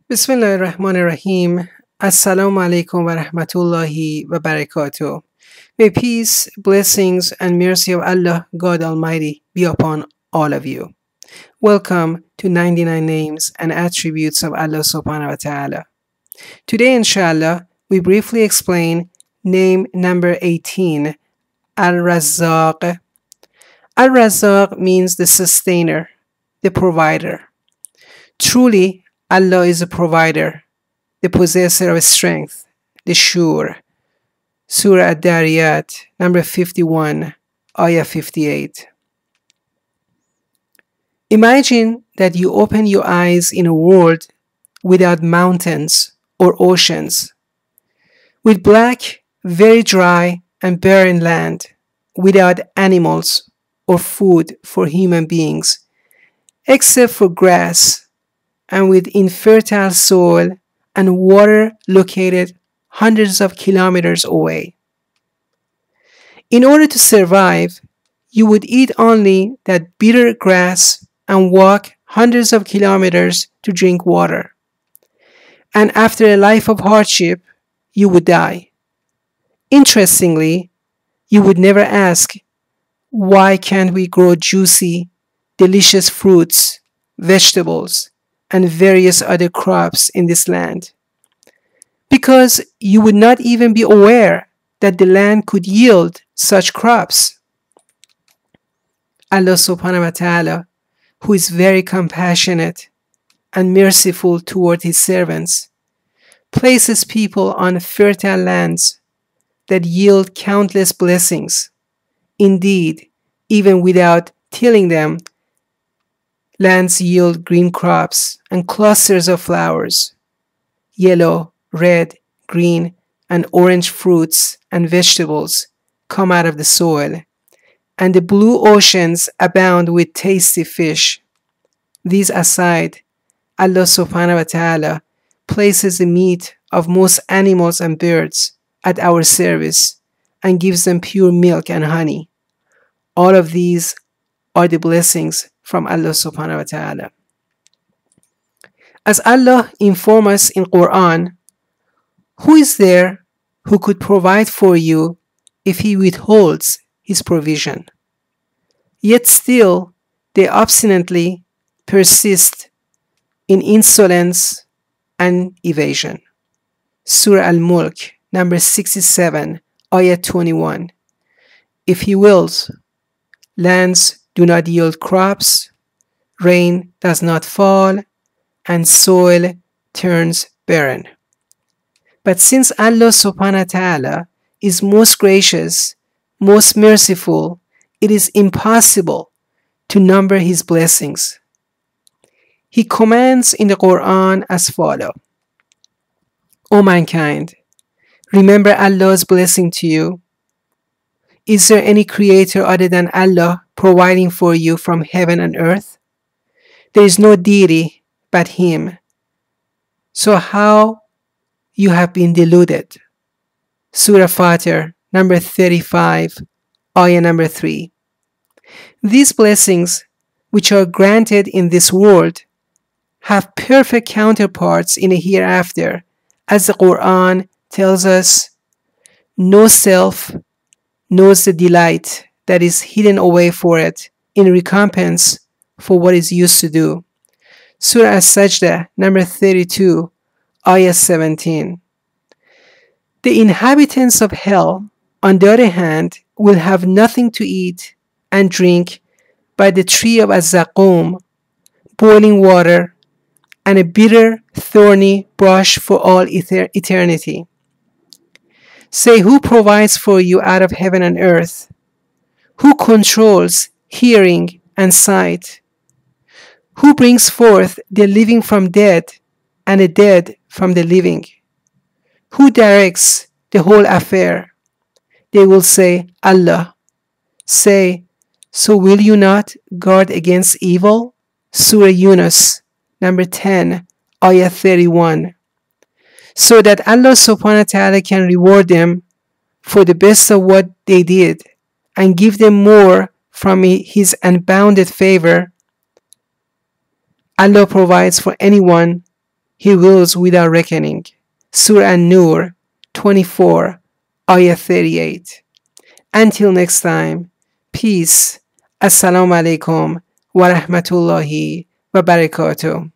Bismillahirrahmanirrahim. Assalamu alaikum wa rahmatullahi wa barakatuh. May peace, blessings, and mercy of Allah, God Almighty, be upon all of you. Welcome to 99 Names and Attributes of Allah subhanahu wa ta'ala. Today, inshallah, we briefly explain name number 18, Al-Razzaaq. Al-Razzaaq means the sustainer, the provider. Truly, Allah is a provider, the possessor of strength, the sure. Surah Ad-Dariyat, number 51, ayah 58. Imagine that you open your eyes in a world without mountains or oceans, with black, very dry and barren land, without animals or food for human beings, except for grass, and with infertile soil and water located hundreds of kilometers away. In order to survive, you would eat only that bitter grass and walk hundreds of kilometers to drink water. And after a life of hardship, you would die. Interestingly, you would never ask, why can't we grow juicy, delicious fruits, vegetables, and various other crops in this land? Because you would not even be aware that the land could yield such crops. Allah subhanahu wa ta'ala, who is very compassionate and merciful toward his servants, places people on fertile lands that yield countless blessings. Indeed, even without tilling them, lands yield green crops and clusters of flowers. Yellow, red, green, and orange fruits and vegetables come out of the soil, and the blue oceans abound with tasty fish. These aside, Allah subhanahu wa ta'ala places the meat of most animals and birds at our service and gives them pure milk and honey. All of these are the blessings from Allah subhanahu wa ta'ala. As Allah informs us in Quran, who is there who could provide for you if He withholds His provision? Yet still they obstinately persist in insolence and evasion. Surah Al-Mulk, number 67, ayah 21. If He wills, lands do not yield crops, rain does not fall, and soil turns barren. But since Allah subhanahu wa ta'ala is most gracious, most merciful, it is impossible to number His blessings. He commands in the Quran as follows: O mankind, remember Allah's blessing to you. Is there any creator other than Allah providing for you from heaven and earth? There is no deity but Him. So how you have been deluded? Surah Fatir, number 35, ayah number 3. These blessings, which are granted in this world, have perfect counterparts in the hereafter, as the Quran tells us. No self knows the delight that is hidden away for it in recompense for what it used to do. Surah As-Sajdah, number 32, ayah 17. The inhabitants of hell, on the other hand, will have nothing to eat and drink but the tree of Az-Zaqum, boiling water, and a bitter, thorny brush for all eternity. Say, who provides for you out of heaven and earth? Who controls hearing and sight? Who brings forth the living from dead and the dead from the living? Who directs the whole affair? They will say, Allah. Say, so will you not guard against evil? Surah Yunus, number 10, ayah 31. So that Allah subhanahu wa ta'ala can reward them for the best of what they did and give them more from His unbounded favor. Allah provides for anyone He rules without reckoning. Surah An-Nur 24, Ayah 38. Until next time, peace. Assalamu alaikum wa rahmatullahi wa barakatuh.